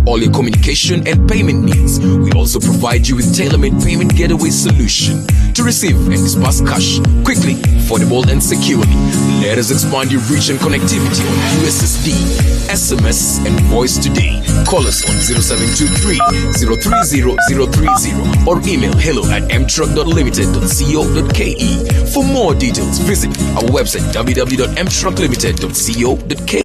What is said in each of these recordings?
all your communication and payment needs. We also provide you with tailor-made payment getaway solution to receive and disperse cash quickly, affordable and securely. Let us expand your reach and connectivity on USSD, SMS and voice today. Call us on 0723 030 030 or email hello@mtruck.limited.co.ke. For more details, visit our website www.mtrucklimited.co.ke.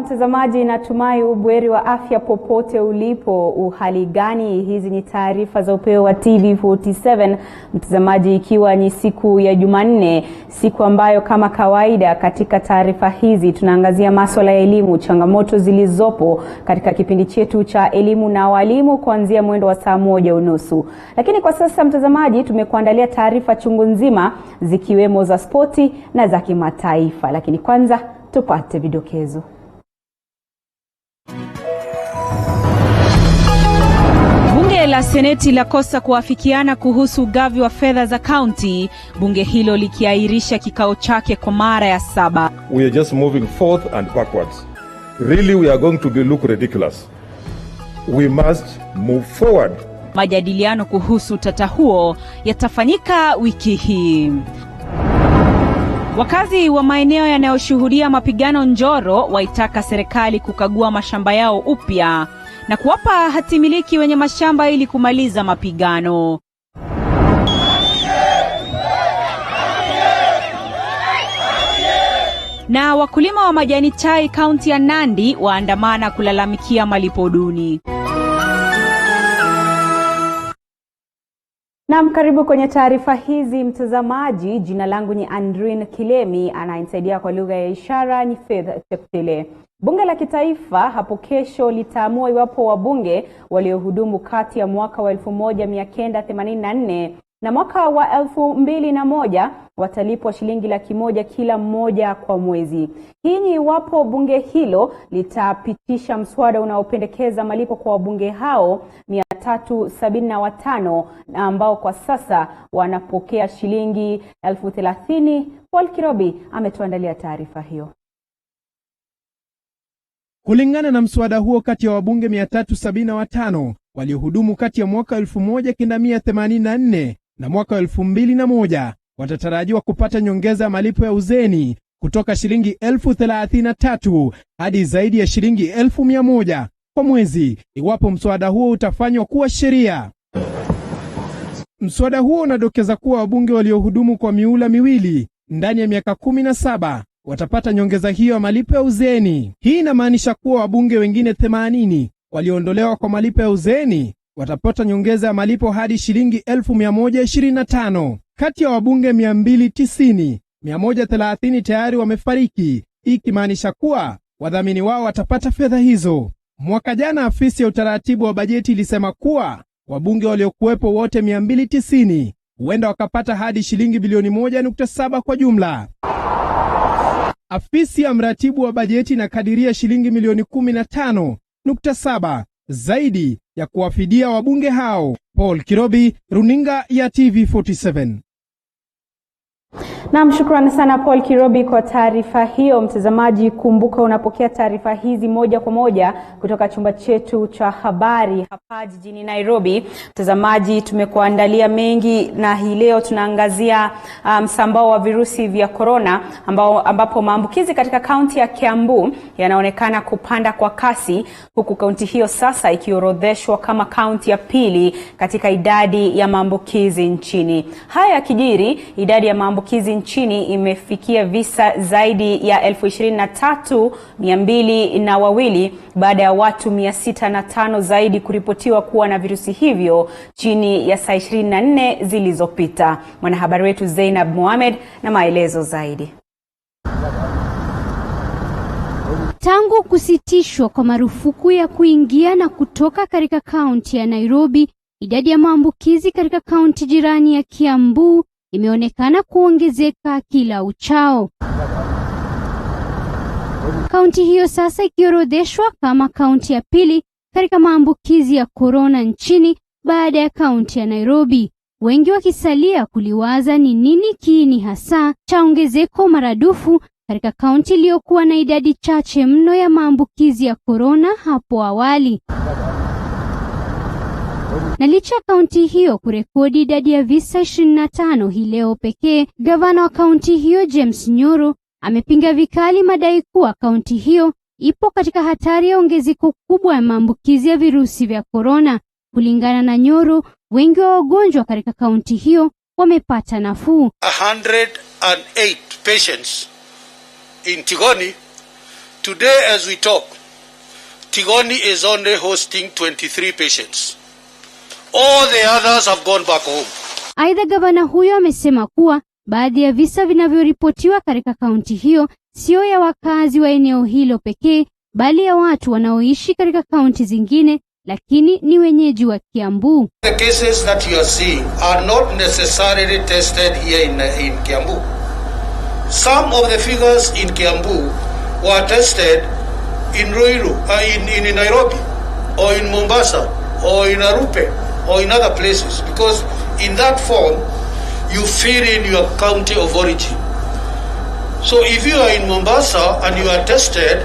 Mtazamaji, natumai ubweri wa afya popote ulipo. Uhali gani? Hizi ni taarifa za Upeo wa TV47. Mtazamaji, ikiwa ni siku ya Jumanne, siku ambayo kama kawaida katika taarifa hizi tunaangazia masuala ya elimu, changamoto zilizopo katika kipindi chetu cha elimu na walimu kuanzia mwendo wa saa 1:30. Lakini kwa sasa mtazamaji, tumekuandalia taarifa chungu nzima zikiwemo za spoti na za kimataifa. Lakini kwanza tupate vidokezo. Bunge la Seneti lakosa kuafikiana kuhusu ugavi wa fedha za kaunti, bunge hilo likiahirisha kikao chake kwa mara ya 7. We are just moving forth and backwards. Really, we are going to look ridiculous. We must move forward. Majadiliano kuhusu tata huo yatafanyika wiki hii. Wakazi wa maeneo yanayoshuhudia mapigano Njoro waitaka serikali kukagua mashamba yao upya na kuwapa hatimiliki wenye mashamba ili kumaliza mapigano. Na wakulima wa majani chai kaunti ya Nandi waandamana kulalamikia malipo duni. Naam, karibu kwenye taarifa hizi mtazamaji. Jina langu ni Andrin Kilemi, ananisaidia kwa lugha ya ishara ni Faith Cheptile. Bunge la kitaifa hapo kesho litaamua iwapo wabunge waliohudumu kati ya mwaka wa 1984 na mwaka wa 2001 watalipwa shilingi 100,000 kila mmoja kwa mwezi. Hii ni iwapo bunge hilo litapitisha mswada unaopendekeza malipo kwa wabunge hao 375 ambao kwa sasa wanapokea shilingi 30,000. Paul Kirobi ametuandalia taarifa hiyo. Kulingana na mswada huo, kati ya wabunge 375 waliohudumu kati ya mwaka 1984 na mwaka 2001 watatarajiwa kupata nyongeza ya malipo ya uzeni kutoka shilingi 33,000 hadi zaidi ya shilingi 100,000 kwa mwezi iwapo mswada huo utafanywa kuwa sheria. Mswada huo unadokeza kuwa wabunge waliohudumu kwa miula miwili ndani ya miaka 17 watapata nyongeza hiyo ya malipo ya uzeni. Hii inamaanisha kuwa wabunge wengine 80 walioondolewa kwa malipo ya uzeni watapata nyongeza ya malipo hadi shilingi 1,125. Kati ya wabunge 290, 130 tayari wamefariki, ikimaanisha kuwa wadhamini wao watapata fedha hizo. Mwaka jana afisi ya utaratibu wa bajeti ilisema kuwa wabunge waliokuwepo wote 290 huenda wakapata hadi shilingi bilioni 1.7 kwa jumla. Afisi ya mratibu wa bajeti inakadiria shilingi milioni 15.7 zaidi ya kuwafidia wabunge hao. Paul Kirobi, runinga ya TV47. Naam, shukrani sana Paul Kirobi kwa taarifa hiyo. Mtazamaji, kumbuka unapokea taarifa hizi moja kwa moja kutoka chumba chetu cha habari hapa jijini Nairobi. Mtazamaji, tumekuandalia mengi na hii leo tunaangazia msambao wa virusi vya corona ambapo maambukizi katika kaunti ya Kiambu yanaonekana kupanda kwa kasi, huku kaunti hiyo sasa ikiorodheshwa kama kaunti ya pili katika idadi ya maambukizi nchini. Haya yakijiri, idadi ya maambukizi nchini imefikia visa zaidi ya 23,202 baada ya watu 605 zaidi kuripotiwa kuwa na virusi hivyo chini ya saa 24 zilizopita. Mwanahabari wetu Zainab Mohamed na maelezo zaidi. Tangu kusitishwa kwa marufuku ya kuingia na kutoka katika kaunti ya Nairobi, idadi ya maambukizi katika kaunti jirani ya Kiambu imeonekana kuongezeka kila uchao. Kaunti hiyo sasa ikiorodheshwa kama kaunti ya pili katika maambukizi ya corona nchini baada ya kaunti ya Nairobi. Wengi wakisalia kuliwaza ni nini kiini hasa cha ongezeko maradufu katika kaunti iliyokuwa na idadi chache mno ya maambukizi ya corona hapo awali. Na licha ya kaunti hiyo kurekodi idadi ya visa 25 hii leo pekee, gavana wa kaunti hiyo James Nyoro amepinga vikali madai kuwa kaunti hiyo ipo katika hatari ya ongezeko kubwa ya maambukizi ya virusi vya corona. Kulingana na Nyoro, wengi wa wagonjwa katika kaunti hiyo wamepata nafuu. 108 patients in Tigoni. Today as we talk, Tigoni is only hosting 23 patients. All the others have gone back home. Aidha, gavana huyo amesema kuwa baadhi ya visa vinavyoripotiwa katika kaunti hiyo sio ya wakazi wa eneo hilo pekee, bali ya watu wanaoishi katika kaunti zingine lakini ni wenyeji wa Kiambu. The cases that you are seeing are not necessarily tested here in Kiambu. Some of the figures in Kiambu were tested in Ruiru, in Nairobi, or in Mombasa, or in Upeo, or in other places, because in that form you fill in your county of origin. So if you are in Mombasa and you are tested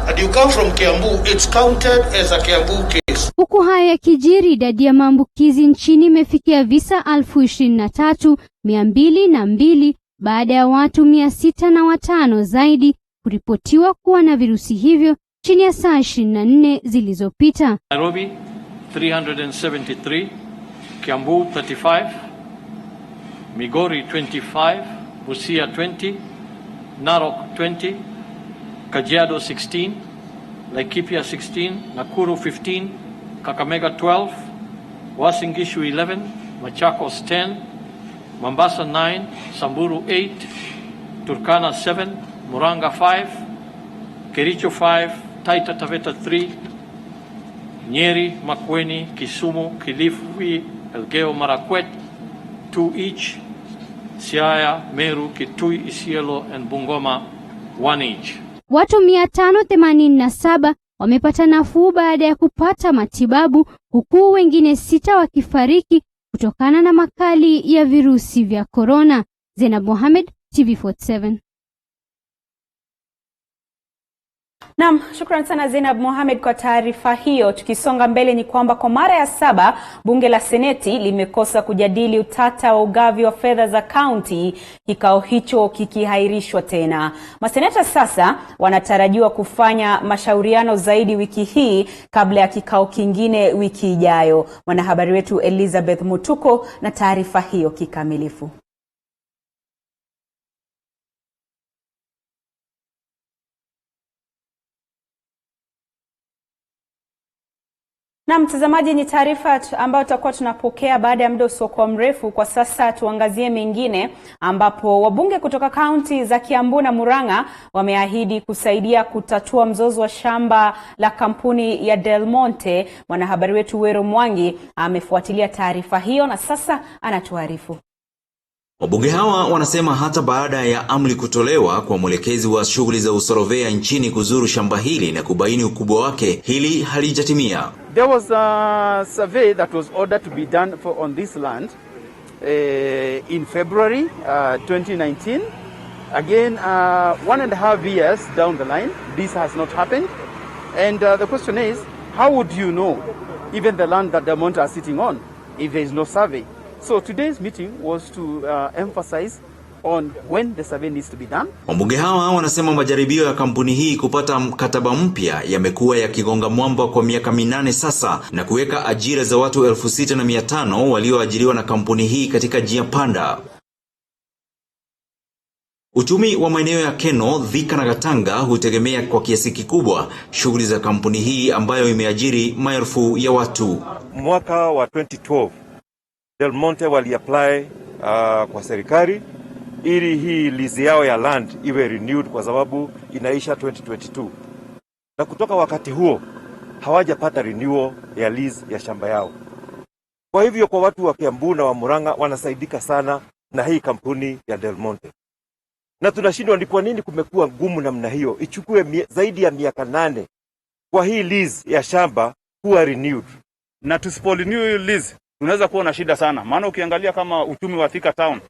and you come from Kiambu, it's counted as a Kiambu case. Huku haya yakijiri, idadi ya maambukizi nchini imefikia visa 23,202 baada ya watu 605 zaidi kuripotiwa kuwa na virusi hivyo chini ya saa 24 zilizopita. Nairobi 373, Kiambu 35, Migori 25, Busia 20, Narok 20, Kajiado 16, Laikipia 16, Nakuru 15, Kakamega 12, Uasin Gishu 11, Machakos 10, Mombasa 9, Samburu 8, Turkana 7, Muranga 5, Kericho 5, Taita Taveta 3, Nyeri, Makueni, Kisumu, Kilifi, Elgeyo Marakwet 2 each, Siaya, Meru, Kitui, Isiolo and Bungoma 1 each. Watu 587 wamepata nafuu baada ya kupata matibabu, huku wengine 6 wakifariki kutokana na makali ya virusi vya corona. Zainab Mohamed, TV47. Naam, shukrani sana Zainab Mohamed kwa taarifa hiyo. Tukisonga mbele ni kwamba kwa mara ya 7 bunge la Seneti limekosa kujadili utata wa ugavi wa fedha za kaunti, kikao hicho kikihairishwa tena. Maseneta sasa wanatarajiwa kufanya mashauriano zaidi wiki hii kabla ya kikao kingine wiki ijayo. Mwanahabari wetu Elizabeth Mutuko na taarifa hiyo kikamilifu. Na mtazamaji, ni taarifa ambayo tutakuwa tunapokea baada ya muda usiokuwa mrefu. Kwa sasa tuangazie mengine, ambapo wabunge kutoka kaunti za Kiambu na Murang'a wameahidi kusaidia kutatua mzozo wa shamba la kampuni ya Del Monte. Mwanahabari wetu Wero Mwangi amefuatilia taarifa hiyo na sasa anatuarifu. Wabunge hawa wanasema hata baada ya amri kutolewa kwa mwelekezi wa shughuli za usorovea nchini kuzuru shamba hili na kubaini ukubwa wake, hili halijatimia. There was a survey that was ordered to be done on this land in February 2019. Again, 1.5 years down the line, this has not happened. And the question is, how would you know even the land that the Monte are sitting on if there is no survey? So today's meeting was to emphasize on when the survey needs to be done. Wabunge hawa wanasema majaribio ya kampuni hii kupata mkataba mpya yamekuwa yakigonga mwamba kwa miaka 8 sasa na kuweka ajira za watu 6,500 walioajiriwa na kampuni hii katika njia panda. Uchumi wa maeneo ya Keno, Thika na Gatanga hutegemea kwa kiasi kikubwa shughuli za kampuni hii ambayo imeajiri maelfu ya watu. Mwaka wa 2012 Del Monte waliapply kwa serikali ili hii lease yao ya land iwe renewed kwa sababu inaisha 2022. Na kutoka wakati huo hawajapata renewal ya lease ya shamba yao. Kwa hivyo kwa watu wa Kiambu na wa Murang'a wanasaidika sana na hii kampuni ya Del Monte. Na tunashindwa ni kwa nini kumekuwa ngumu namna hiyo. Ichukue zaidi ya miaka 8 kwa hii lease ya shamba kuwa renewed. Na tusiporenew lease tunaweza kuwa na shida sana. Maana ukiangalia kama uchumi wa Thika Town,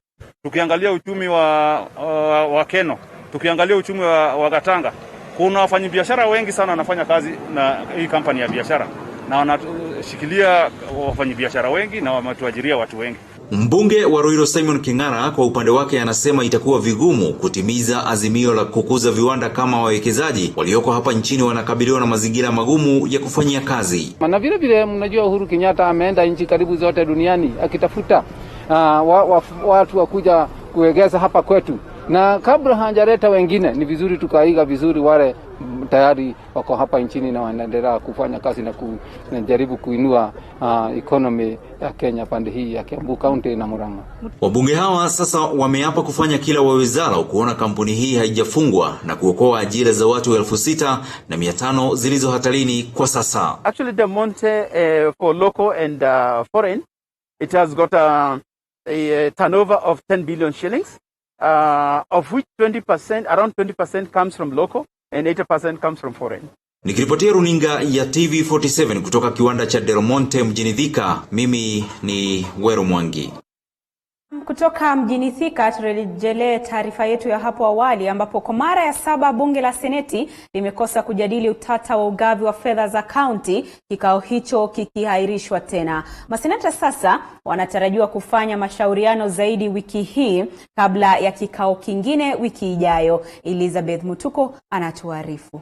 tukiangalia uchumi wa Keno, tukiangalia uchumi wa Gatanga, kuna wafanyabiashara wengi sana wanafanya kazi na hii kampani ya biashara. Na wanashikilia wafanyabiashara wengi na wametuajiria watu wengi. Mbunge wa Ruiru Simon King'ara kwa upande wake anasema itakuwa vigumu kutimiza azimio la kukuza viwanda kama wawekezaji walioko hapa nchini wanakabiliwa na mazingira magumu ya kufanyia kazi. Na vile vile mnajua Uhuru Kenyatta ameenda nchi karibu zote duniani akitafuta watu wakuja kuegeza hapa kwetu. Na kabla hajaleta wengine ni vizuri tukaiga vizuri wale tayari wako hapa nchini na wanaendelea kufanya kazi na kujaribu kuinua economy ya Kenya pande hii ya Kiambu County na Murang'a. Wabunge hawa sasa wameapa kufanya kila wawezalo kuona kampuni hii haijafungwa na kuokoa ajira za watu 6,500 zilizo hatarini kwa sasa. Actually the Monte for local and foreign, it has got a turnover of 10 billion shillings. Of which 20%, around 20% comes from local and 80% comes from foreign. Nikiripotia runinga ya TV47 kutoka kiwanda cha Del Monte mjini Thika, mimi ni Wero Mwangi. Kutoka mjini Thika turejelee taarifa yetu ya hapo awali ambapo kwa mara ya 7 bunge la Seneti limekosa kujadili utata wa ugavi wa fedha za kaunti, kikao hicho kikihairishwa tena. Maseneta sasa wanatarajiwa kufanya mashauriano zaidi wiki hii kabla ya kikao kingine wiki ijayo. Elizabeth Mutuko anatuarifu.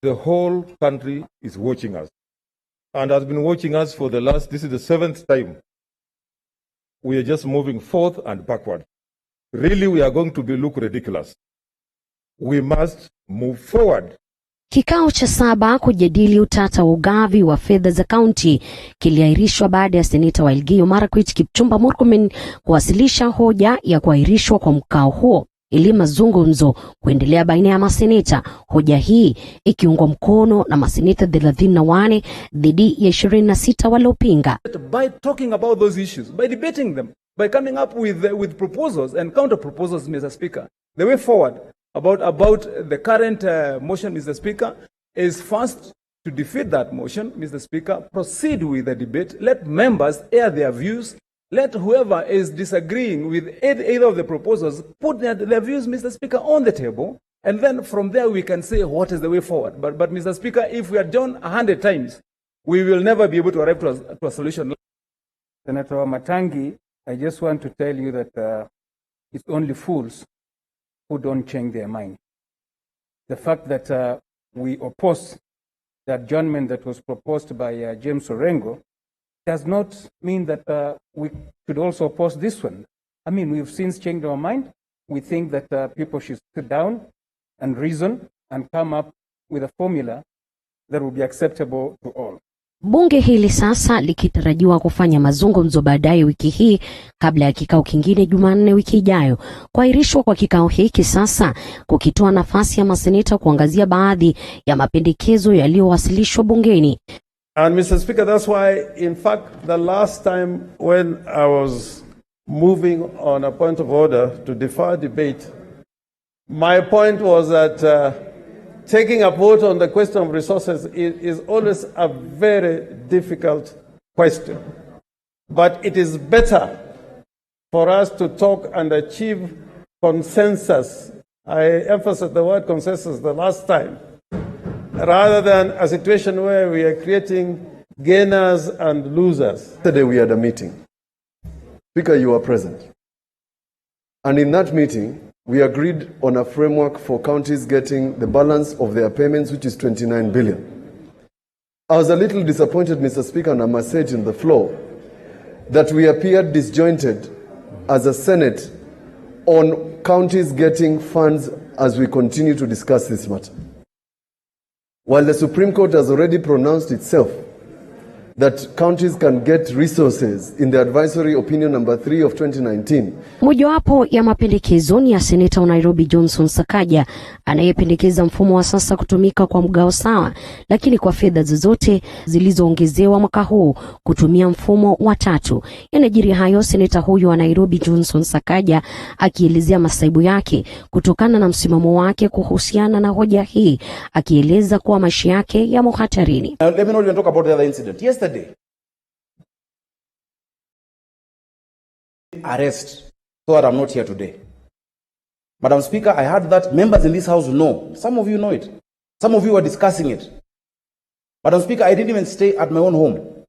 The whole country is watching us and has been watching us for this is the 7th time. We are just moving forth and backward. Really, we are going to look ridiculous. We must move forward. Kikao cha 7 kujadili utata wa ugavi wa fedha za kaunti kiliahirishwa baada ya seneta wa Elgeyo Marakwet Kipchumba Murkomen kuwasilisha hoja ya kuahirishwa kwa mkao huo ili mazungumzo kuendelea baina ya maseneta, hoja hii ikiungwa mkono na maseneta 34 dhidi ya 26 waliopinga. By talking about those issues, by debating them, by coming up with proposals and counter proposals, Mr. Speaker, the way forward about the current motion, Mr. Speaker, is first to defeat that motion, Mr. Speaker, proceed with the debate, let members air their views. Let whoever is disagreeing with either of the proposals put their views, Mr. Speaker, on the table, and then from there we can say what is the way forward. But Mr. Speaker, if we are done 100 times, we will never be able to arrive to a solution. Senator Matangi, I just want to tell you that it's only fools who don't change their mind. The fact that we oppose the adjournment that was proposed by James Orengo does not mean that we should also oppose this one. I mean, we've since changed our mind. We think that people should sit down and reason and come up with a formula that will be acceptable to all. Bunge hili sasa likitarajiwa kufanya mazungumzo baadaye wiki hii kabla ya kikao kingine Jumanne wiki ijayo. Kuahirishwa kwa kikao hiki sasa kukitoa nafasi ya maseneta kuangazia baadhi ya mapendekezo yaliyowasilishwa bungeni. And Mr. Speaker, that's why, in fact, the last time when I was moving on a point of order to defer debate, my point was that taking a vote on the question of resources is always a very difficult question. But it is better for us to talk and achieve consensus. I emphasized the word consensus the last time, rather than a situation where we are creating gainers and losers. Yesterday we had a meeting. Speaker, you were present. And in that meeting, we agreed on a framework for counties getting the balance of their payments, which is 29 billion. I was a little disappointed, Mr. Speaker, and I must say it in the floor, that we appeared disjointed as a Senate on counties getting funds as we continue to discuss this matter. While the Supreme Court has already pronounced itself that counties can get resources in the advisory opinion number 3 of 2019. Mojawapo ya mapendekezo ni ya seneta wa Nairobi Johnson Sakaja anayependekeza mfumo wa sasa kutumika kwa mgao sawa, lakini kwa fedha zozote zilizoongezewa mwaka huu kutumia mfumo wa 3. Yanajiri hayo seneta huyu wa Nairobi Johnson Sakaja akielezea masaibu yake kutokana na msimamo wake kuhusiana na hoja hii, akieleza kuwa maisha yake yamo hatarini. Let me not even talk about the other incident. Yesterday, arrest, so that I'm not here today. Madam Speaker, I heard that members in this house know. Some of you know it. Some of you are discussing it. Madam Speaker, I didn't even stay at my own home.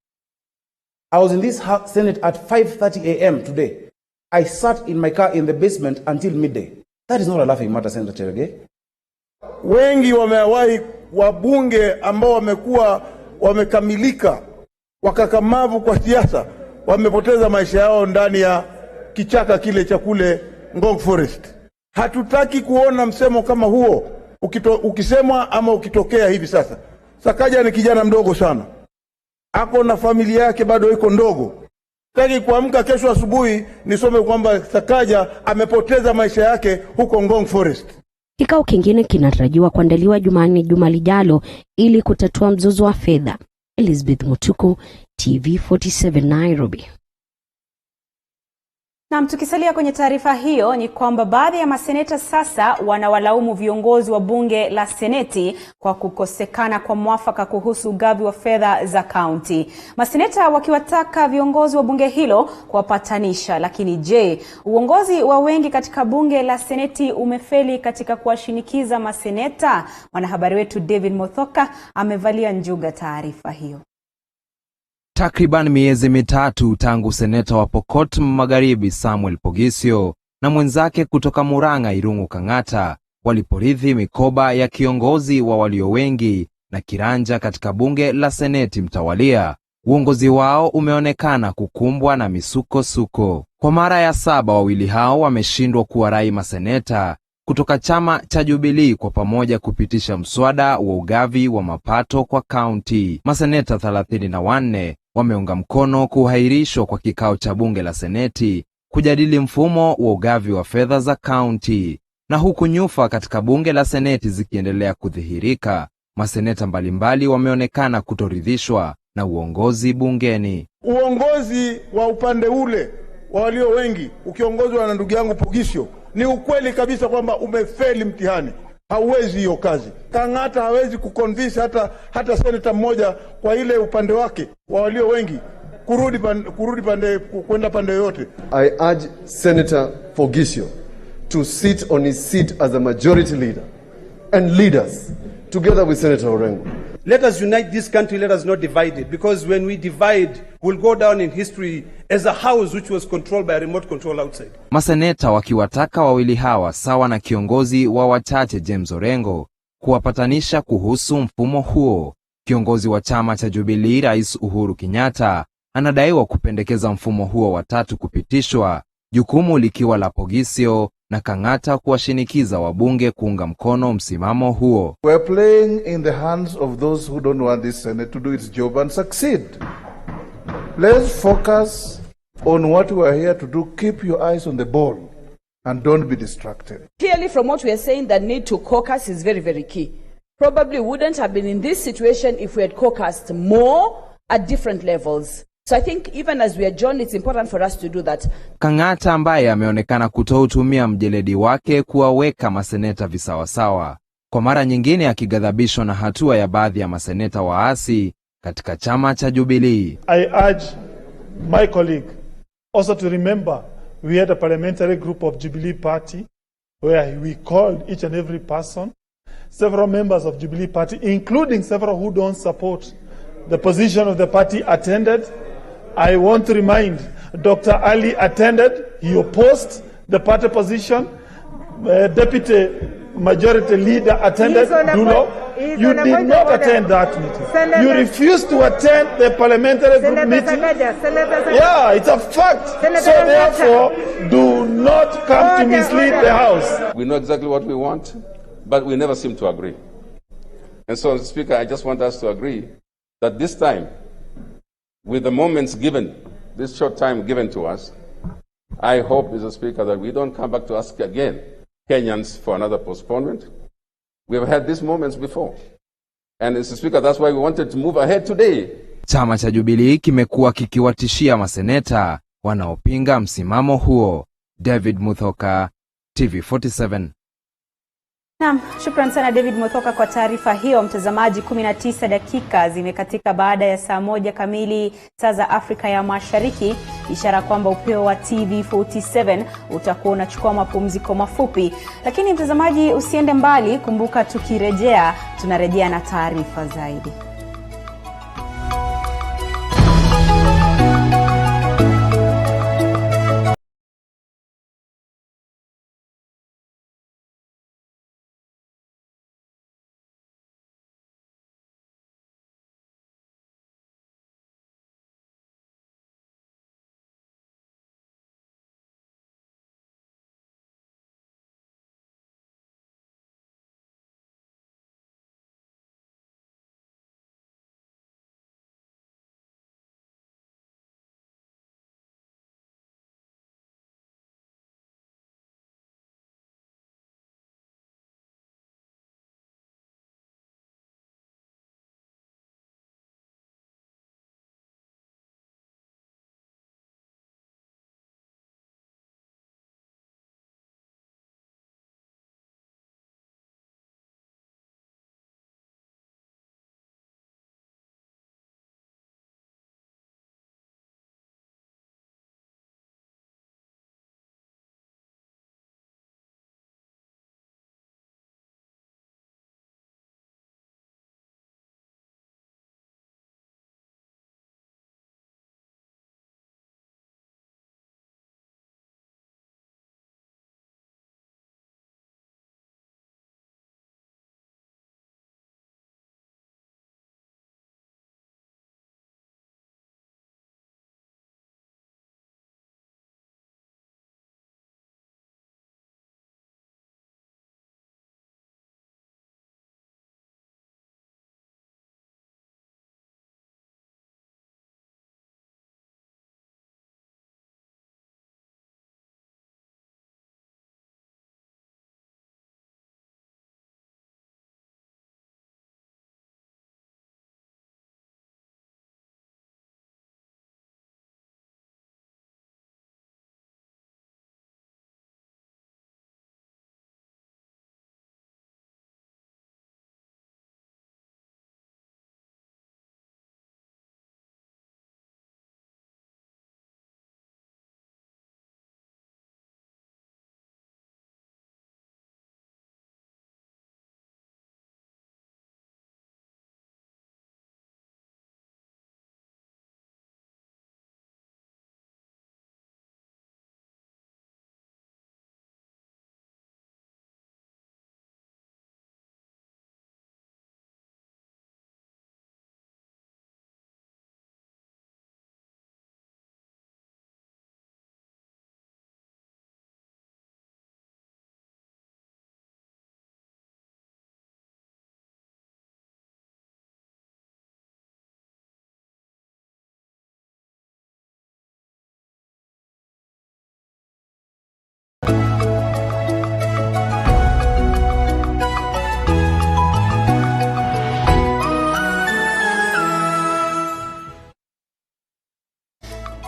I was in this Senate at 5:30 a.m. today. I sat in my car in the basement until midday. That is not a laughing matter, Senator Cherege. Wengi wamewahi wabunge ambao wamekuwa wamekamilika wakakamavu kwa siasa wamepoteza maisha yao ndani ya kichaka kile cha kule Ngong Forest. Hatutaki kuona msemo kama huo ukisemwa ama ukitokea hivi sasa. Sakaja ni kijana mdogo sana. Ako na familia yake bado iko ndogo. Taki kuamka kesho asubuhi nisome kwamba Sakaja amepoteza maisha yake huko Ngong Forest. Kikao kingine kinatarajiwa kuandaliwa Jumanne juma lijalo ili kutatua mzozo wa fedha. Elizabeth Mutuku, TV47 Nairobi. Na tukisalia kwenye taarifa hiyo ni kwamba baadhi ya maseneta sasa wanawalaumu viongozi wa bunge la Seneti kwa kukosekana kwa mwafaka kuhusu ugavi wa fedha za kaunti. Maseneta wakiwataka viongozi wa bunge hilo kuwapatanisha, lakini je, uongozi wa wengi katika bunge la Seneti umefeli katika kuwashinikiza maseneta? Mwanahabari wetu David Mothoka amevalia njuga taarifa hiyo. Takriban miezi mitatu tangu seneta wa Pokot Magharibi Samuel Pogisio na mwenzake kutoka Murang'a Irungu Kang'ata waliporithi mikoba ya kiongozi wa walio wengi na kiranja katika bunge la Seneti mtawalia, uongozi wao umeonekana kukumbwa na misukosuko. Kwa mara ya 7 wawili hao wameshindwa kuwarai maseneta kutoka chama cha Jubilee kwa pamoja kupitisha mswada wa ugavi wa mapato kwa kaunti. Maseneta 34 wameunga mkono kuhairishwa kwa kikao cha bunge la Seneti kujadili mfumo wa ugavi wa fedha za kaunti. Na huku nyufa katika bunge la Seneti zikiendelea kudhihirika, maseneta mbalimbali wameonekana kutoridhishwa na uongozi bungeni. Uongozi wa upande ule wa walio wengi ukiongozwa na ndugu yangu Pogisio, ni ukweli kabisa kwamba umefeli mtihani. Hauwezi hiyo kazi. Kang'ata hawezi kuconvince hata seneta mmoja kwa ile upande wake wa walio wengi kwenda pande yote. I urge Senator Pogisio to sit on his seat as a majority leader and leaders together with Senator Orengo. Let us unite this country, let us not divide it, because when we divide, we'll go down in history as a house which was controlled by a remote control outside. Maseneta wakiwataka wawili hawa sawa na kiongozi wa wachache James Orengo kuwapatanisha kuhusu mfumo huo. Kiongozi wa chama cha Jubilee Rais Uhuru Kenyatta anadaiwa kupendekeza mfumo huo wa 3 kupitishwa, jukumu likiwa la Pogisio na Kang'ata kuwashinikiza wabunge kuunga mkono msimamo huo. We're playing in the hands of those who don't want this Senate to do its job and succeed. Let's focus on what we are here to do. Keep your eyes on the ball and don't be distracted. Clearly from what we are saying, the need to caucus is very, very key. Probably wouldn't have been in this situation if we had caucused more at different levels. So I think even as we adjourn, it's important for us to do that. Kang'ata ambaye ameonekana kutoutumia mjeledi wake kuwaweka maseneta visawasawa, kwa mara nyingine akigadhabishwa na hatua ya baadhi ya maseneta waasi katika chama cha Jubilee. I urge my colleague also to remember we had a parliamentary group of Jubilee Party where we called each and every person. Several members of Jubilee Party, including several who don't support the position of the party, attended. I want to remind Dr. Ali attended. He opposed the party position. Deputy Majority Leader attended. You did not attend that meeting. You refused to attend the parliamentary group meeting. Yeah, it's a fact. So therefore, do not come to mislead the House. We know exactly what we want, but we never seem to agree. And so, Speaker, I just want us to agree that this time, with the moments given, this short time given to us, I hope, Mr. Speaker, that we don't come back to ask again Kenyans for another postponement. We have had these moments before. And Mr. Speaker, that's why we wanted to move ahead today. Chama cha Jubilee kimekuwa kikiwatishia maseneta wanaopinga msimamo huo. David Muthoka, TV47. Naam, shukran sana David Muthoka kwa taarifa hiyo. Mtazamaji, 19 dakika zimekatika baada ya saa 1 kamili saa za Afrika ya Mashariki, ishara kwamba upeo wa TV47 utakuwa unachukua mapumziko mafupi. Lakini mtazamaji, usiende mbali, kumbuka tukirejea tunarejea na taarifa zaidi.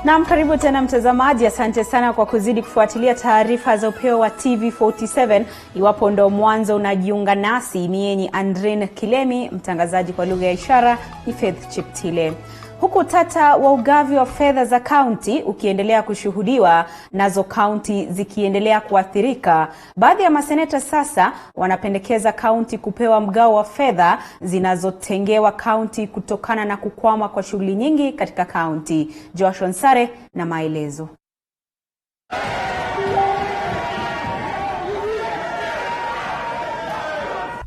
Naam, karibu tena mtazamaji, asante sana kwa kuzidi kufuatilia taarifa za upeo wa TV47. Iwapo ndo mwanzo unajiunga nasi, mimi ni Andrin Kilemi, mtangazaji kwa lugha ya ishara ni Faith Chiptile. Huku tata wa ugavi wa fedha za kaunti ukiendelea kushuhudiwa, nazo kaunti zikiendelea kuathirika, baadhi ya maseneta sasa wanapendekeza kaunti kupewa mgao wa fedha zinazotengewa kaunti kutokana na kukwama kwa shughuli nyingi katika kaunti. Joshua Nsare na maelezo.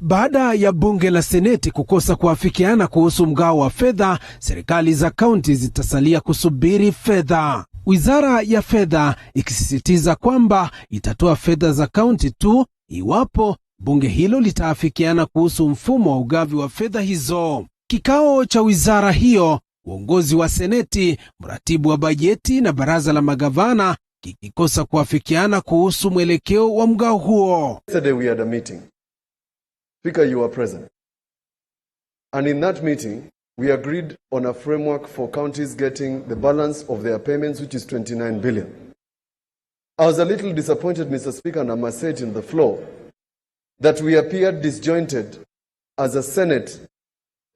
Baada ya bunge la seneti kukosa kuafikiana kuhusu mgao wa fedha, serikali za kaunti zitasalia kusubiri fedha. Wizara ya fedha ikisisitiza kwamba itatoa fedha za kaunti tu iwapo bunge hilo litaafikiana kuhusu mfumo wa ugavi wa fedha hizo. Kikao cha wizara hiyo, uongozi wa seneti, mratibu wa bajeti na baraza la magavana kikikosa kuafikiana kuhusu mwelekeo wa mgao huo. Yesterday we had a meeting. Speaker, you were present. And in that meeting, we agreed on a framework for counties getting the balance of their payments, which is 29 billion. I was a little disappointed, Mr. Speaker, and I must say it in the floor, that we appeared disjointed as a Senate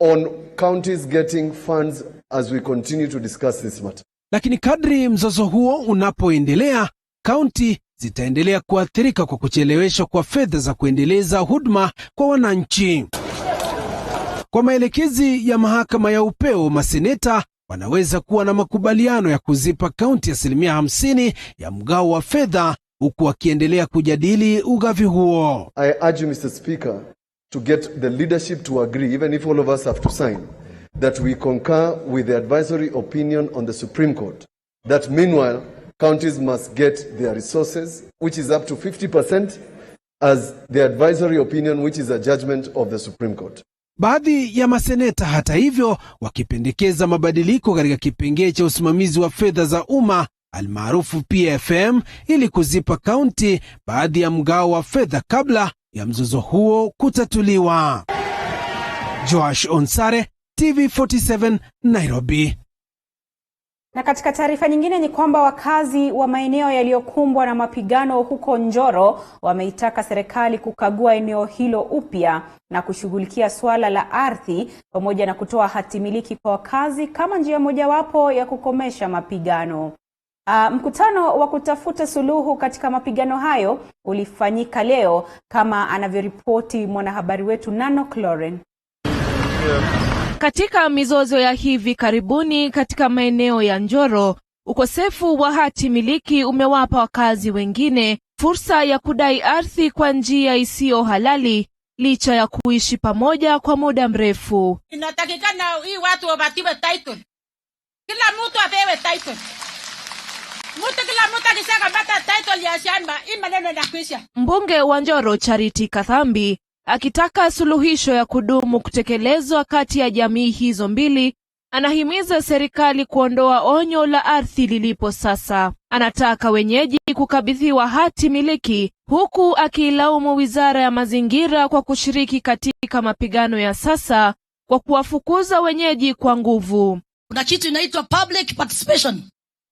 on counties getting funds as we continue to discuss this matter. Lakini kadri mzozo huo unapoendelea, kaunti zitaendelea kuathirika kwa kucheleweshwa kwa fedha za kuendeleza huduma kwa wananchi. Kwa maelekezi ya mahakama ya Upeo, maseneta wanaweza kuwa na makubaliano ya kuzipa kaunti 50% ya mgao wa fedha, huku wakiendelea kujadili ugavi huo. I urge you, Mr. Speaker, to get the leadership to agree, even if all of us have to sign, that we concur with the advisory opinion on the Supreme Court, that meanwhile counties must get their resources, which is up to 50%, as the advisory opinion, which is a judgment of the Supreme Court. Baadhi ya maseneta hata hivyo wakipendekeza mabadiliko katika kipengee cha usimamizi wa fedha za umma almaarufu PFM ili kuzipa kaunti baadhi ya mgao wa fedha kabla ya mzozo huo kutatuliwa. Joshua Nsare, TV47, Nairobi. Na katika taarifa nyingine ni kwamba wakazi wa maeneo yaliyokumbwa na mapigano huko Njoro wameitaka serikali kukagua eneo hilo upya na kushughulikia swala la ardhi pamoja na kutoa hati miliki kwa wakazi kama njia mojawapo ya kukomesha mapigano. Mkutano wa kutafuta suluhu katika mapigano hayo ulifanyika leo, kama anavyoripoti mwanahabari wetu Nano Cloren. Katika mizozo ya hivi karibuni katika maeneo ya Njoro, ukosefu wa hati miliki umewapa wakazi wengine fursa ya kudai ardhi kwa njia isiyo halali licha ya kuishi pamoja kwa muda mrefu. Inatakikana hii watu wapatiwe title. Kila mtu apewe title. Kila mtu akisema pata title ya shamba, hii maneno inakwisha. Mbunge wa Njoro Charity Kathambi akitaka suluhisho ya kudumu kutekelezwa kati ya jamii hizo mbili, anahimiza serikali kuondoa onyo la ardhi lilipo sasa. Anataka wenyeji kukabidhiwa hati miliki, huku akiilaumu Wizara ya Mazingira kwa kushiriki katika mapigano ya sasa kwa kuwafukuza wenyeji kwa nguvu. Kuna kitu inaitwa public participation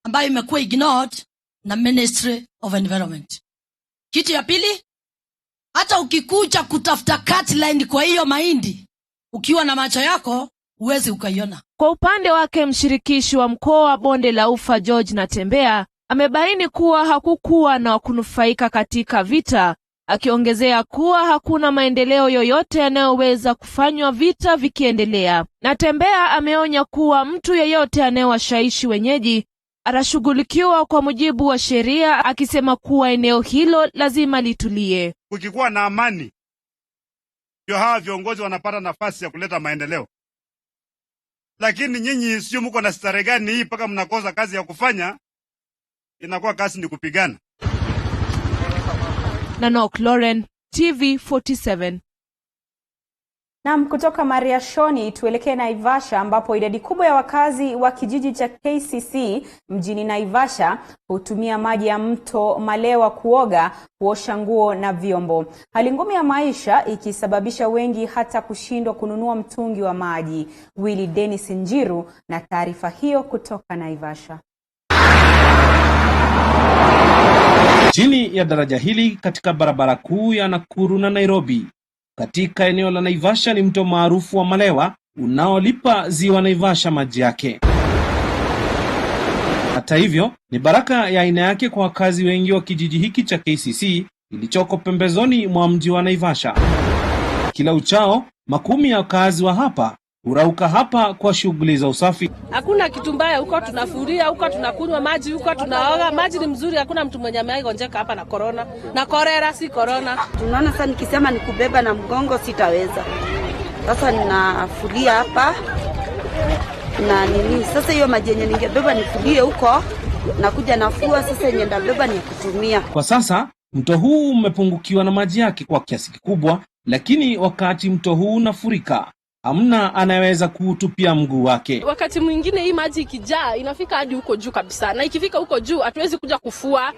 ambayo imekuwa ignored na Ministry of Environment. Kitu ya pili, hata ukikuja kutafuta cutline kwa hiyo mahindi, ukiwa na macho yako uwezi ukaiona. Kwa upande wake, mshirikishi wa mkoa wa Bonde la Ufa George Natembea amebaini kuwa hakukuwa na kunufaika katika vita, akiongezea kuwa hakuna maendeleo yoyote yanayoweza kufanywa vita vikiendelea. Natembea ameonya kuwa mtu yeyote anayewashawishi wenyeji atashughulikiwa kwa mujibu wa sheria, akisema kuwa eneo hilo lazima litulie. Kukikuwa na amani, ndio hawa viongozi wanapata nafasi ya kuleta maendeleo. Lakini nyinyi sio mko na stare gani hii mpaka mnakosa kazi ya kufanya? Inakuwa kazi ni kupigana. Nano Cloren, TV47. Na kutoka Mariashoni tuelekee Naivasha, ambapo idadi kubwa ya wakazi wa kijiji cha KCC mjini Naivasha hutumia maji ya mto Malewa kuoga, kuosha nguo na vyombo. Hali ngumu ya maisha ikisababisha wengi hata kushindwa kununua mtungi wa maji. Willy Dennis Njiru na taarifa hiyo kutoka Naivasha. Chini ya daraja hili katika barabara kuu ya Nakuru na Nairobi, katika eneo la Naivasha, ni mto maarufu wa Malewa unaolipa ziwa Naivasha maji yake. Hata hivyo, ni baraka ya aina yake kwa wakazi wengi wa kijiji hiki cha KCC ilichoko pembezoni mwa mji wa Naivasha. Kila uchao, makumi ya wakazi wa hapa urauka hapa kwa shughuli za usafi. Hakuna kitu mbaya huko, tunafuria huko, tunakunywa maji huko, tunaoga. Maji ni mzuri, hakuna mtu mwenye amegonjeka hapa na corona. Na korera si corona. Tunaona sasa nikisema nikubeba na mgongo sitaweza. Sasa ninafuria hapa. Na nini? Sasa hiyo maji yenye ningebeba nifurie huko, nakuja nafua sasa yenye ndabeba ni kutumia. Kwa sasa mto huu umepungukiwa na maji yake kwa kiasi kikubwa, lakini wakati mto huu unafurika, hamna anayeweza kuutupia mguu wake. Wakati mwingine hii maji ikijaa inafika hadi huko juu kabisa. Na ikifika huko juu hatuwezi kuja kufua.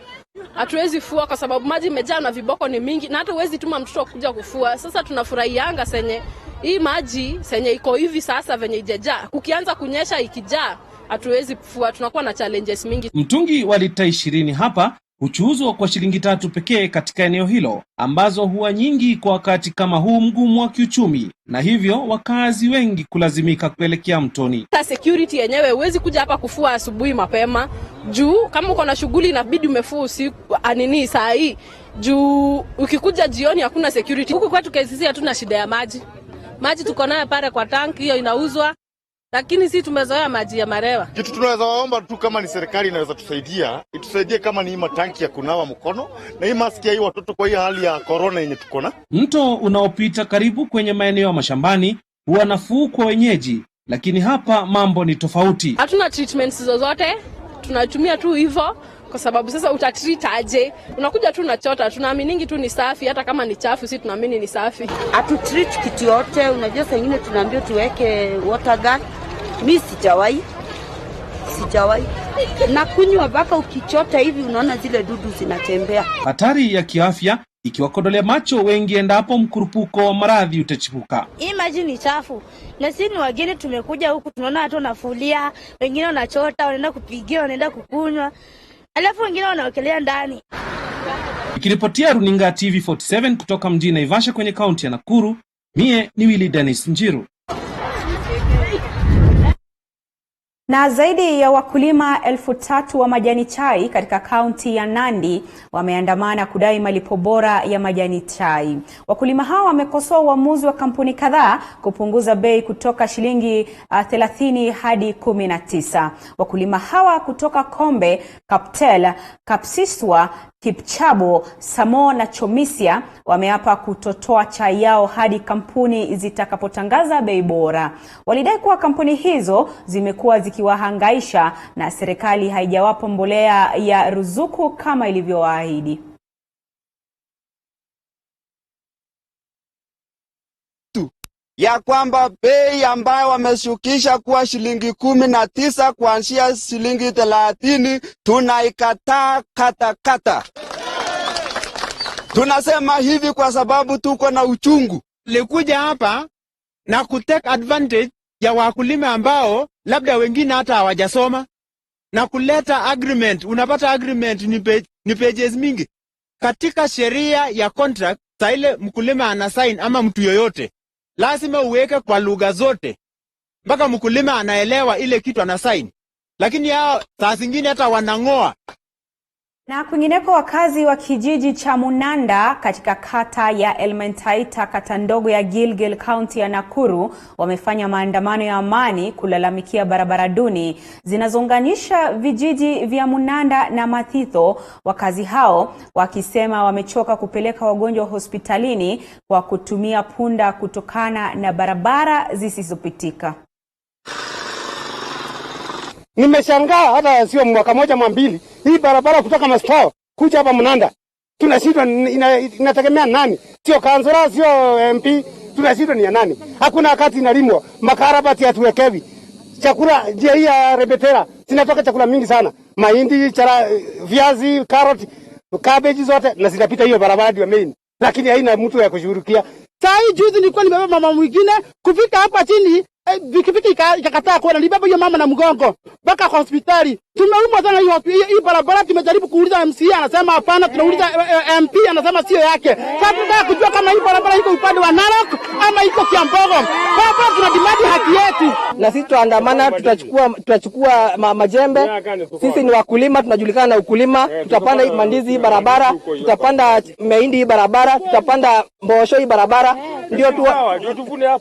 Hatuwezi fua kwa sababu maji imejaa na viboko ni mingi na hata huwezi tuma mtoto kuja kufua. Sasa tunafurahianga senye hii maji senye iko hivi sasa venye ijajaa. Kukianza kunyesha ikijaa hatuwezi kufua, tunakuwa na challenges mingi. Mtungi wa lita 20 hapa huchuuzwa kwa shilingi 3 pekee katika eneo hilo, ambazo huwa nyingi kwa wakati kama huu mgumu wa kiuchumi, na hivyo wakazi wengi kulazimika kuelekea mtoni. Security yenyewe huwezi kuja hapa kufua asubuhi mapema. Juu kama uko na shughuli inabidi umefua usiku saa hii. Juu ukikuja jioni hakuna security. Huku kwetu KCC hatuna shida ya maji. Maji tuko nayo pale kwa tanki, hiyo inauzwa. Lakini sisi tumezoea maji ya marewa. Kitu tunaweza waomba tu kama ni serikali inaweza tusaidia, itusaidie kama ni hii matanki ya kunawa mkono na hii maski ya hii watoto kwa hii hali ya corona yenye tuko na. Mto unaopita karibu kwenye maeneo ya mashambani huwa nafuu kwa wenyeji, lakini hapa mambo ni tofauti. Hatuna treatments zozote, tunatumia tu hivyo kwa sababu sasa utatreat aje? Unakuja tu unachota, tunaaminingi tu ni safi, hata kama ni chafu sisi tunaamini ni safi. Treat kitu yote, unajua saa nyingine tunaambia tuweke water gun. Mimi sijawahi. Na kunywa mpaka ukichota hivi unaona zile dudu zinatembea. Hatari ya kiafya ikiwakodolea macho wengi endapo mkurupuko wa maradhi utachipuka. Hii maji ni chafu. Na sisi ni wageni tumekuja huku tunaona watu wanafulia, wengine wanachota, wanaenda kupigia, wanaenda kukunywa. Alafu wengine wanawekelea ndani. Ikiripotia runinga TV47 kutoka mjini Naivasha kwenye kaunti ya Nakuru, mie ni Willy Dennis Njiru. Na zaidi ya wakulima 3,000 wa majani chai katika kaunti ya Nandi wameandamana kudai malipo bora ya majani chai. Wakulima hao wamekosoa uamuzi wa kampuni kadhaa kupunguza bei kutoka shilingi 30 hadi 19. Wakulima hawa kutoka Kombe, Kaptel, Kapsiswa, Kipchabo, Samo na Chomisia wameapa kutotoa chai yao hadi kampuni zitakapotangaza bei bora. Walidai kuwa kampuni hizo zimekuwa zikiwahangaisha na serikali haijawapa mbolea ya ruzuku kama ilivyowaahidi. Ya kwamba bei ambayo wameshukisha kuwa shilingi 19 kuanzia shilingi 30 tunaikataa kata. Tunasema hivi kwa sababu tuko na uchungu. Likuja hapa na kutake advantage ya wakulima ambao labda wengine hata hawajasoma na kuleta agreement. Unapata agreement ni pages mingi. Katika sheria ya contract, saa ile mkulima anasign ama mtu yoyote, lazima uweke kwa lugha zote mpaka mkulima anaelewa ile kitu anasign. Lakini hao saa zingine hata wanangoa. Na kwingineko, wakazi wa kijiji cha Munanda katika kata ya Elementaita, kata ndogo ya Gilgil, kaunti ya Nakuru, wamefanya maandamano ya amani kulalamikia barabara duni zinazounganisha vijiji vya Munanda na Mathitho. Wakazi hao wakisema wamechoka kupeleka wagonjwa hospitalini kwa kutumia punda kutokana na barabara zisizopitika. Nimeshangaa hata sio mwaka moja mbili, hii barabara kutoka Mastao kuja hapa Munanda tunashindwa, inategemea nani? Sio kansela, sio MP, tunashindwa ni ya nani? Hakuna wakati inalimwa, makarabati hatuwekewi. Chakula njia hii ya Rebetera zinatoka chakula mingi sana, mahindi, viazi, carrot, cabbage zote na zinapita hiyo barabara ya main, lakini haina mtu ya kushughulikia. Saa hii juzi nilikuwa nimebeba mama mwingine kufika hapa chini, pikipiki ikakataa kuona, nibeba hiyo mama na mgongo mpaka kwa hospitali. Tumeumwa sana hii barabara. Tumejaribu kuuliza MC, anasema hapana. Tunauliza MP, anasema sio yake. Sasa tunataka kujua kama hii barabara iko upande wa Narok ama iko Kiambogo. Baba Tulikuwa tunadimandi haki yetu, na sisi tuandamana, tutachukua majembe. Sisi ni wakulima, tunajulikana na ukulima. Tutapanda hii mandizi hii barabara, tutapanda mahindi hii barabara, tutapanda mbosho hii barabara.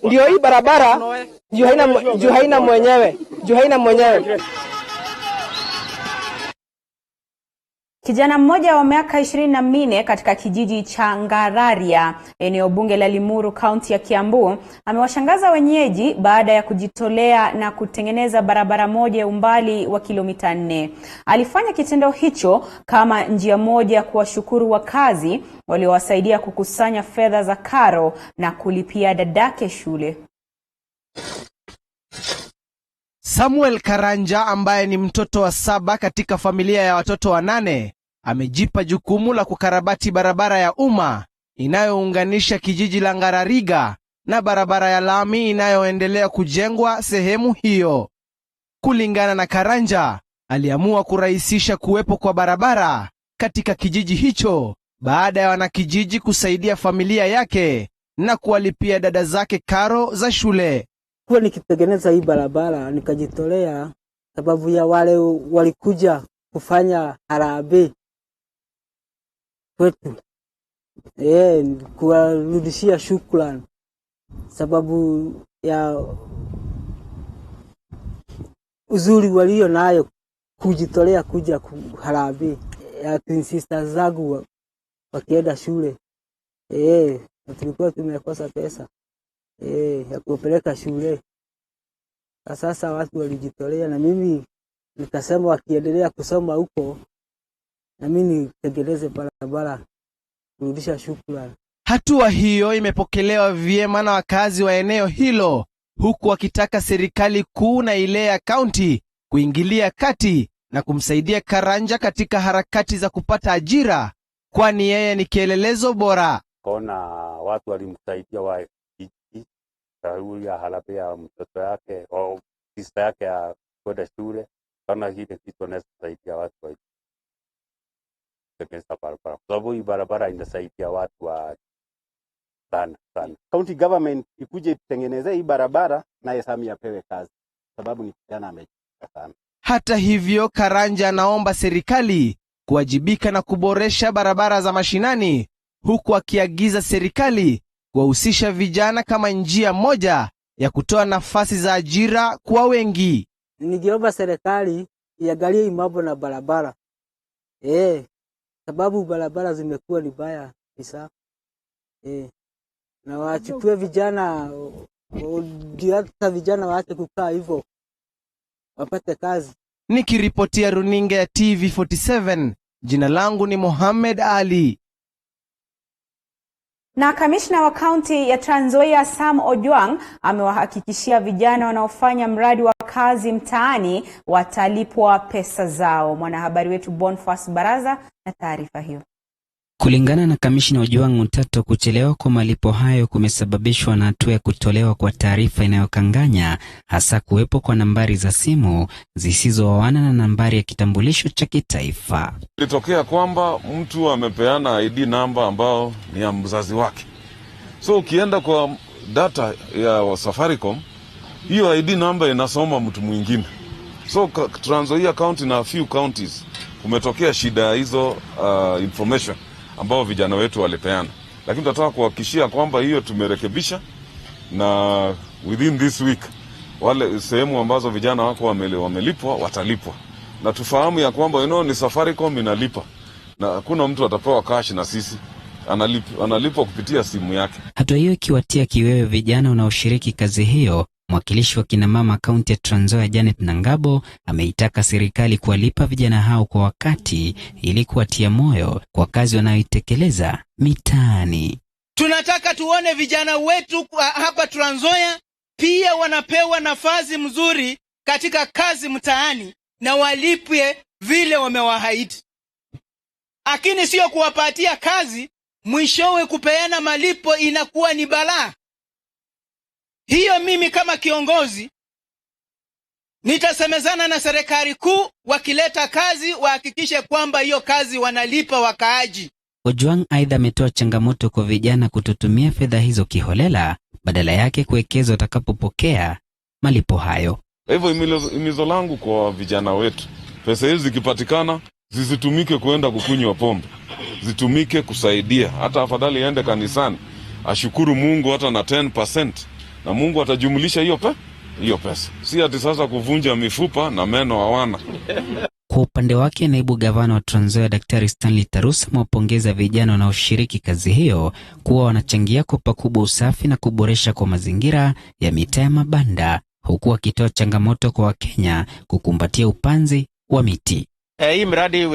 Ndio hii barabara juu haina mwenyewe. Kijana mmoja wa miaka 24 katika kijiji cha Ngararia, eneo bunge la Limuru, kaunti ya Kiambu, amewashangaza wenyeji baada ya kujitolea na kutengeneza barabara moja umbali wa kilomita 4. Alifanya kitendo hicho kama njia moja ya kuwashukuru wakazi waliowasaidia kukusanya fedha za karo na kulipia dadake shule. Samuel Karanja ambaye ni mtoto wa 7 katika familia ya watoto 8 amejipa jukumu la kukarabati barabara ya umma inayounganisha kijiji la Ngarariga na barabara ya lami inayoendelea kujengwa sehemu hiyo. Kulingana na Karanja, aliamua kurahisisha kuwepo kwa barabara katika kijiji hicho baada ya wanakijiji kusaidia familia yake na kuwalipia dada zake karo za shule. Kwa nikitengeneza hii barabara nikajitolea sababu ya wale walikuja kufanya harambee kwetu. Kuwarudishia shukrani sababu ya uzuri walio nayo kujitolea kuja harambee ya twin sisters zangu wakienda shule. Tulikuwa tumekosa pesa ya kupeleka shule. Sasa watu walijitolea na mimi nikasema wakiendelea kusoma huko na mimi nitengeneze barabara kurudisha shukrani. Hatua hiyo imepokelewa vyema na wakazi wa eneo hilo, huku wakitaka serikali kuu na ile ya kaunti kuingilia kati na kumsaidia Karanja katika harakati za kupata ajira, kwani yeye ni kielelezo bora. Kuna watu walimsaidia wa huyu ya harambee ya mtoto yake au sister yake ya kwenda shule. Kana hile kitu inasaidia watu wa kutengeneza barabara. Sababu hii barabara inasaidia watu wa sana. County government ikuje itengeneze hii barabara na Samia apewe kazi. Sababu ni kijana amejitolea sana. Hata hivyo, Karanja anaomba serikali kuwajibika na kuboresha barabara za mashinani, huku akiagiza serikali kuwahusisha vijana kama njia moja ya kutoa nafasi za ajira kwa wengi. Ningeomba serikali iangalie mambo na barabara. Sababu barabara zimekuwa ni mbaya kabisa. Na wachukue vijana, ndio hata vijana waache kukaa hivyo, wapate kazi. Nikiripotia runinga ya TV47, jina langu ni Mohamed Ali. Na kamishna wa kaunti ya Trans Nzoia Sam Ojwang amewahakikishia vijana wanaofanya mradi wa kazi mtaani watalipwa pesa zao. Mwanahabari wetu Bonfas Baraza na taarifa hiyo. Kulingana na kamishna Ojwang Mutato, kuchelewa kwa malipo hayo kumesababishwa na hatua ya kutolewa kwa taarifa inayokanganya, hasa kuwepo kwa nambari za simu zisizooana na nambari ya kitambulisho cha kitaifa. Ilitokea kwamba mtu amepeana ID namba ambao ni ya mzazi wake. So ukienda kwa data ya Safaricom, hiyo ID namba inasoma mtu mwingine. So Trans Nzoia County na few counties kumetokea shida hizo information ambao vijana wetu walipeana. Lakini tunataka kuhakikishia kwamba hiyo tumerekebisha, na within this week wale sehemu ambazo vijana wako wamelipwa watalipwa. Na tufahamu ya kwamba ni Safaricom inalipa, na hakuna mtu atapewa cash na sisi, analipwa kupitia simu yake. Hatua hiyo ikiwatia kiwewe vijana wanaoshiriki kazi hiyo. Mwakilishi wa kina mama kaunti ya Trans Nzoia Janet Nangabo ameitaka serikali kuwalipa vijana hao kwa wakati ili kuwatia moyo kwa kazi wanayoitekeleza mitaani. Tunataka tuone vijana wetu hapa Trans Nzoia pia wanapewa nafasi mzuri katika kazi mtaani na walipwe vile wamewaahidi. Lakini sio kuwapatia kazi mwishowe kupeana malipo inakuwa ni balaa. Hiyo mimi kama kiongozi nitasemezana na serikali kuu, wakileta kazi wahakikishe kwamba hiyo kazi wanalipa wakaaji. Ojwang aidha ametoa changamoto kwa vijana kutotumia fedha hizo kiholela, badala yake kuwekeza utakapopokea malipo hayo. Hivyo imizo langu kwa vijana wetu, pesa hizi zikipatikana zisitumike kuenda kukunywa pombe, zitumike kusaidia. Hata afadhali aende kanisani ashukuru Mungu hata na 10%, na Mungu atajumlisha hiyo pesa. Si ati sasa kuvunja mifupa na meno hawana. Kwa upande wake, naibu gavana wa Trans Nzoia Daktari Stanley Tarusa amewapongeza vijana wanaoshiriki kazi hiyo kuwa wanachangia kwa pakubwa usafi na kuboresha kwa mazingira ya mitaa ya mabanda, huku akitoa changamoto kwa Wakenya kukumbatia upanzi wa miti. Hii mradi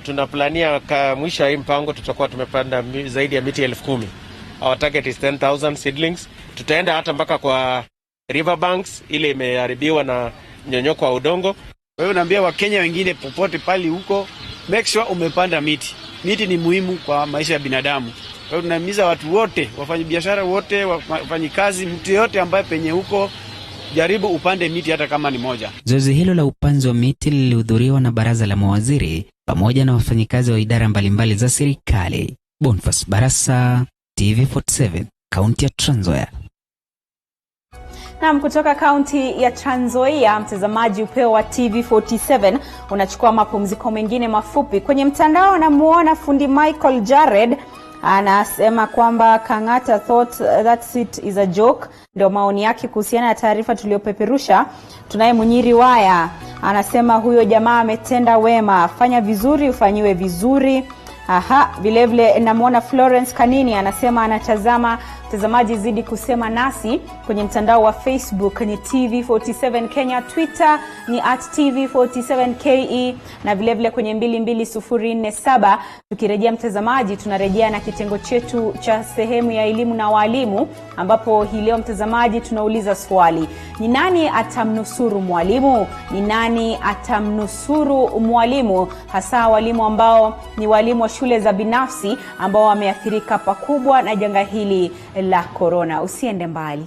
tunaplania mwisho hii mpango tutakuwa tumepanda zaidi ya miti 10,000. Our target is 10,000 seedlings. Tutaenda hata mpaka kwa riverbanks ile imeharibiwa na nyonyoko wa udongo. Wewe unaambia Wakenya wengine popote pali huko, make sure umepanda miti. Miti ni muhimu kwa maisha ya binadamu. Kwa hiyo tunahimiza watu wote, wafanyabiashara wote, wafanyikazi, mtu yote ambaye penye huko, jaribu upande miti hata kama ni moja. Zoezi hilo la upanzi wa miti lilihudhuriwa na baraza la mawaziri pamoja na wafanyikazi wa idara mbalimbali za serikali. Boniface Barasa, TV47, kaunti ya Trans Nzoia. Naam, kutoka kaunti ya Trans Nzoia, mtazamaji, Upeo wa TV47 unachukua mapumziko mengine mafupi. Kwenye mtandao namuona fundi Michael Jared anasema kwamba Kang'ata thought that it is a joke. Ndio maoni yake kuhusiana na taarifa tuliyopeperusha. Tunaye Munyiri Waya anasema huyo jamaa ametenda wema, fanya vizuri ufanyiwe vizuri. Vile vile namuona Florence Kanini anasema anatazama. Mtazamaji, zidi kusema nasi kwenye mtandao wa Facebook ni TV47 Kenya, Twitter ni @TV47KE, na vile vile kwenye 22047. Tukirejea mtazamaji, tunarejea na kitengo chetu cha sehemu ya elimu na walimu, ambapo hii leo mtazamaji tunauliza swali: ni nani atamnusuru mwalimu? Ni nani atamnusuru mwalimu, hasa walimu ambao ni walimu wa shule za binafsi ambao wameathirika pakubwa na janga hili la corona? Usiende mbali.